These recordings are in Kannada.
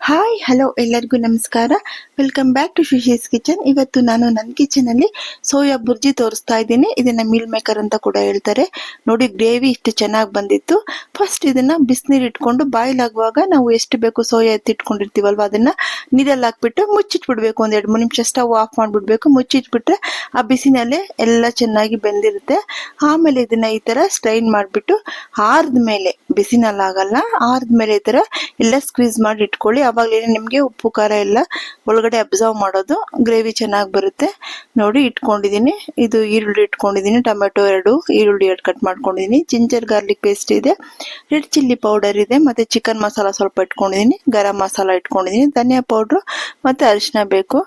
ಹಾಯ್ ಹಲೋ ಎಲ್ಲರಿಗೂ ನಮಸ್ಕಾರ. Welcome back to Shushi's kitchen. ಇವತ್ತು ನಾನು ನನ್ನ ಕಿಚನಲ್ಲಿ ಸೋಯಾ ಬುರ್ಜಿ ತೋರಿಸ್ತಾ ಇದ್ದೀನಿ. ಇದನ್ನ ಮೀಲ್ ಮೇಕರ್ ಅಂತ ಕೂಡ ಹೇಳ್ತಾರೆ. ನೋಡಿ, ಗ್ರೇವಿ ಇಷ್ಟು ಚೆನ್ನಾಗಿ ಬಂದಿತ್ತು. ಫಸ್ಟ್ ಇದನ್ನ ಬಿಸಿನೀರು ಇಟ್ಕೊಂಡು ಬಾಯ್ಲ್ ಆಗುವಾಗ ನಾವು ಎಷ್ಟು ಬೇಕು ಸೋಯಾ ಎತ್ತಿಟ್ಕೊಂಡಿರ್ತೀವಲ್ವ, ಅದನ್ನ ನೀರಲ್ಲಿ ಹಾಕ್ಬಿಟ್ಟು ಮುಚ್ಚಿಟ್ಬಿಡ್ಬೇಕು. ಒಂದ್ 2-3 ನಿಮಿಷ ಸ್ಟವ್ ಆಫ್ ಮಾಡ್ಬಿಡ್ಬೇಕು. ಮುಚ್ಚಿಟ್ಬಿಟ್ರೆ ಆ ಬಿಸಿನಲ್ಲೇ ಎಲ್ಲ ಚೆನ್ನಾಗಿ ಬೆಂದಿರುತ್ತೆ. ಆಮೇಲೆ ಇದನ್ನ ಈ ತರ ಸ್ಟ್ರೈನ್ ಮಾಡ್ಬಿಟ್ಟು ಆರ್ದ್ಮೇಲೆ, ಬಿಸಿನಲ್ಲಾಗಲ್ಲ, ಆರ್ದ್ಮೇಲೆ ಈ ತರ ಎಲ್ಲ ಸ್ಕ್ವೀಸ್ ಮಾಡಿ ಇಟ್ಕೊಳ್ಳಿ. ಅವಾಗಲೇ ನಿಮ್ಗೆ ಉಪ್ಪು ಖಾರ ಎಲ್ಲ ಒಳಗಡೆ ಅಬ್ಸರ್ವ್ ಮಾಡೋದು, ಗ್ರೇವಿ ಚೆನ್ನಾಗಿ ಬರುತ್ತೆ. ನೋಡಿ, ಇಟ್ಕೊಂಡಿದೀನಿ. ಇದು ಈರುಳ್ಳಿ ಇಟ್ಕೊಂಡಿದೀನಿ, ಟೊಮೆಟೊ 2, ಈರುಳ್ಳಿ 2 ಕಟ್ ಮಾಡ್ಕೊಂಡಿದೀನಿ, ಜಿಂಜರ್ ಗಾರ್ಲಿಕ್ ಪೇಸ್ಟ್ ಇದೆ, ರೆಡ್ ಚಿಲ್ಲಿ ಪೌಡರ್ ಇದೆ, ಮತ್ತೆ ಚಿಕನ್ ಮಸಾಲ ಸ್ವಲ್ಪ ಇಟ್ಕೊಂಡಿದೀನಿ, ಗರಂ ಮಸಾಲ ಇಟ್ಕೊಂಡಿದೀನಿ, ಧನಿಯಾ ಪೌಡ್ರು ಮತ್ತೆ ಅರಿಶಿನ ಬೇಕು.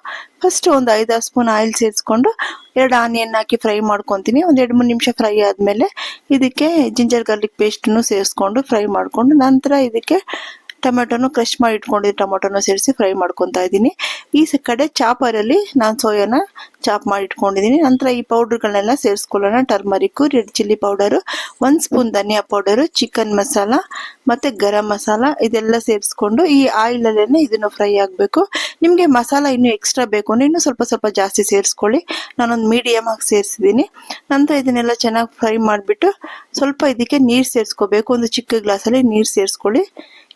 ಫಸ್ಟ್ ಒಂದು 5-6 ಸ್ಪೂನ್ ಆಯಿಲ್ ಸೇರಿಸ್ಕೊಂಡು 2 ಆನಿಯನ್ ಹಾಕಿ ಫ್ರೈ ಮಾಡ್ಕೊಂತೀನಿ. ಒಂದ್ 2-3 ನಿಮಿಷ ಫ್ರೈ ಆದ್ಮೇಲೆ ಇದಕ್ಕೆ ಜಿಂಜರ್ ಗಾರ್ಲಿಕ್ ಪೇಸ್ಟ್ನು ಸೇರಿಸ್ಕೊಂಡು ಫ್ರೈ ಮಾಡ್ಕೊಂಡು, ನಂತರ ಇದಕ್ಕೆ ಟೊಮೆಟೊನು ಕ್ರಶ್ ಮಾಡಿ ಇಟ್ಕೊಂಡಿದ್ದು ಟೊಮೆಟೊನು ಸೇರಿಸಿ ಫ್ರೈ ಮಾಡ್ಕೊತಾ ಇದ್ದೀನಿ. ಈ ಕಡೆ ಚಾಪರ್ ಅಲ್ಲಿ ನಾನು ಸೋಯಾನ ಚಾಪ್ ಮಾಡಿ ಇಟ್ಕೊಂಡಿದ್ದೀನಿ. ನಂತರ ಈ ಪೌಡರ್ಗಳನ್ನೆಲ್ಲ ಸೇರಿಸ್ಕೊಳ್ಳೋಣ. Turmeric, red chilli powder, 1 spoon ಧನಿಯಾ ಪೌಡರು, ಚಿಕನ್ ಮಸಾಲ ಮತ್ತೆ ಗರಂ ಮಸಾಲ, ಇದೆಲ್ಲ ಸೇರಿಸ್ಕೊಂಡು ಈ ಆಯಿಲ್ ಅಲ್ಲೇನೆ ಇದನ್ನು ಫ್ರೈ ಆಗಬೇಕು. ನಿಮ್ಗೆ ಮಸಾಲ ಇನ್ನು ಎಕ್ಸ್ಟ್ರಾ ಬೇಕು ಅಂದ್ರೆ ಇನ್ನು ಸ್ವಲ್ಪ ಸ್ವಲ್ಪ ಜಾಸ್ತಿ ಸೇರಿಸ್ಕೊಳ್ಳಿ. ನಾನೊಂದು ಮೀಡಿಯಮ್ ಆಗಿ ಸೇರಿಸಿದ್ದೀನಿ. ನಂತರ ಇದನ್ನೆಲ್ಲ ಚೆನ್ನಾಗಿ ಫ್ರೈ ಮಾಡಿಬಿಟ್ಟು ಸ್ವಲ್ಪ ಇದಕ್ಕೆ ನೀರು ಸೇರಿಸ್ಕೋಬೇಕು. ಒಂದು ಚಿಕ್ಕ ಗ್ಲಾಸಲ್ಲಿ ನೀರು ಸೇರಿಸ್ಕೊಳ್ಳಿ.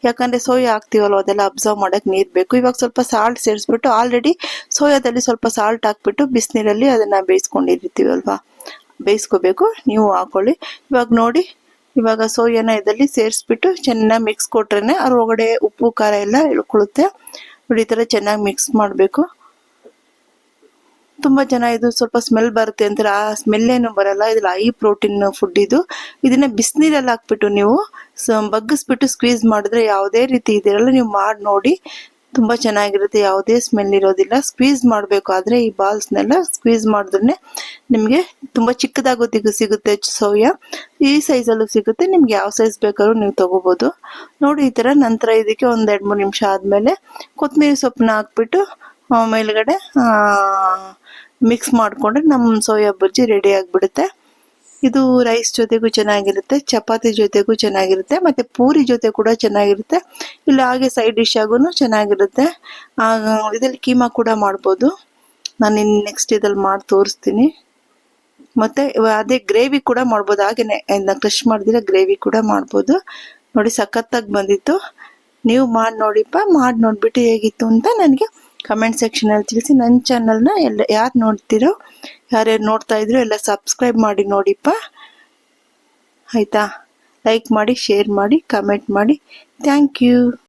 ಯಾಕಂದ್ರೆ ಸೋಯಾ ಹಾಕ್ತಿವಲ್ವ, ಅದೆಲ್ಲ ಅಬ್ಸರ್ವ್ ಮಾಡಕ್ ನೀರ್ ಬೇಕು. ಇವಾಗ ಸ್ವಲ್ಪ ಸಾಲ್ಟ್ ಸೇರಿಸ್ಬಿಟ್ಟು, ಆಲ್ರೆಡಿ ಸೋಯಾದಲ್ಲಿ ಸ್ವಲ್ಪ ಸಾಲ್ಟ್ ಹಾಕ್ಬಿಟ್ಟು ಬಿಸಿನೀರಲ್ಲಿ ಅದನ್ನ ಬೇಯಿಸ್ಕೊಂಡಿರ್ತೀವಲ್ವಾ, ಬೇಯಿಸ್ಕೋಬೇಕು. ನೀವು ಹಾಕೊಳ್ಳಿ. ಇವಾಗ ನೋಡಿ, ಇವಾಗ ಸೋಯಾನ ಇದರಲ್ಲಿ ಸೇರಿಸ್ಬಿಟ್ಟು ಚೆನ್ನಾಗಿ ಮಿಕ್ಸ್ ಕೊಟ್ರೇನೆ ಅದ್ರ ಒಳಗಡೆ ಉಪ್ಪು ಖಾರ ಎಲ್ಲ ಇಳ್ಕೊಳ್ಳುತ್ತೆ. ನೋಡಿ, ಈ ತರ ಚೆನ್ನಾಗಿ ಮಿಕ್ಸ್ ಮಾಡಬೇಕು. ತುಂಬಾ ಜನ ಇದು ಸ್ವಲ್ಪ ಸ್ಮೆಲ್ ಬರುತ್ತೆ ಅಂತಾರೆ. ಆ ಸ್ಮೆಲ್ ಏನು ಬರಲ್ಲ. ಇದ್ರಲ್ಲಿ ಹೈ ಪ್ರೋಟೀನ್ ಫುಡ್ ಇದು. ಇದನ್ನ ಬಿಸಿನೀರಲ್ಲಿ ಹಾಕ್ಬಿಟ್ಟು ನೀವು ಬಗ್ಗಿಸ್ಬಿಟ್ಟು ಸ್ಕ್ವೀಸ್ ಮಾಡಿದ್ರೆ ಯಾವುದೇ ರೀತಿ ಇದಿರಲ್ಲ. ನೀವು ಮಾಡಿ ನೋಡಿ, ತುಂಬಾ ಚೆನ್ನಾಗಿರುತ್ತೆ. ಯಾವುದೇ ಸ್ಮೆಲ್ ಇರೋದಿಲ್ಲ. ಸ್ಕ್ವೀಸ್ ಮಾಡಬೇಕು. ಆದ್ರೆ ಈ ಬಾಲ್ಸ್ನೆಲ್ಲ ಸ್ಕ್ವೀಸ್ ಮಾಡಿದ್ರೆ ನಿಮ್ಗೆ ತುಂಬಾ ಚಿಕ್ಕದಾಗಿ ಸಿಗುತ್ತೆ. ಸೋಯಾ ಈ ಸೈಜಲ್ಲೂ ಸಿಗುತ್ತೆ. ನಿಮ್ಗೆ ಯಾವ ಸೈಜ್ ಬೇಕಾದ್ರೂ ನೀವು ತಗೋಬಹುದು. ನೋಡಿ, ಈ ತರ. ನಂತರ ಇದಕ್ಕೆ ಒಂದ್ 2-3 ನಿಮಿಷ ಆದ್ಮೇಲೆ ಕೊತ್ತಂಬರಿ ಸೊಪ್ಪನ್ನ ಹಾಕ್ಬಿಟ್ಟು ಮೇಲ್ಗಡೆ ಮಿಕ್ಸ್ ಮಾಡ್ಕೊಂಡ್ರೆ ನಮ್ಮ ಸೋಯಾ ಬಜ್ಜಿ ರೆಡಿ ಆಗ್ಬಿಡುತ್ತೆ. ಇದು ರೈಸ್ ಜೊತೆಗೂ ಚೆನ್ನಾಗಿರುತ್ತೆ, ಚಪಾತಿ ಜೊತೆಗೂ ಚೆನ್ನಾಗಿರುತ್ತೆ, ಮತ್ತೆ ಪೂರಿ ಜೊತೆ ಕೂಡ ಚೆನ್ನಾಗಿರುತ್ತೆ. ಇಲ್ಲ ಹಾಗೆ ಸೈಡ್ ಡಿಶ್ ಆಗೂ ಚೆನ್ನಾಗಿರುತ್ತೆ. ಇದ್ರಲ್ಲಿ ಕೀಮಾ ಕೂಡ ಮಾಡ್ಬೋದು. ನಾನು ನೆಕ್ಸ್ಟ್ ಇದ್ರಲ್ಲಿ ಮಾಡಿ ತೋರಿಸ್ತೀನಿ. ಮತ್ತೆ ಅದೇ ಗ್ರೇವಿ ಕೂಡ ಮಾಡ್ಬೋದು. ಹಾಗೇನೆ ಕ್ರಶ್ ಮಾಡಿದ್ರೆ ಗ್ರೇವಿ ಕೂಡ ಮಾಡ್ಬೋದು. ನೋಡಿ, ಸಖತ್ತಾಗಿ ಬಂದಿತ್ತು. ನೀವು ಮಾಡಿ ನೋಡಿಪ್ಪ. ಮಾಡಿ ನೋಡ್ಬಿಟ್ಟು ಹೇಗಿತ್ತು ಅಂತ ನನಗೆ ಕಮೆಂಟ್ ಸೆಕ್ಷನ್ ಅಲ್ಲಿ ತಿಳಿಸಿ. ನನ್ನ ಚಾನಲ್ನ ಯಾರು ನೋಡ್ತಿರೋ, ಯಾರ್ಯಾರು ನೋಡ್ತಾ ಇದ್ರು ಎಲ್ಲ ಸಬ್ಸ್ಕ್ರೈಬ್ ಮಾಡಿ ನೋಡಿಪ್ಪ, ಆಯ್ತಾ? ಲೈಕ್ ಮಾಡಿ, ಶೇರ್ ಮಾಡಿ, ಕಮೆಂಟ್ ಮಾಡಿ. Thank you.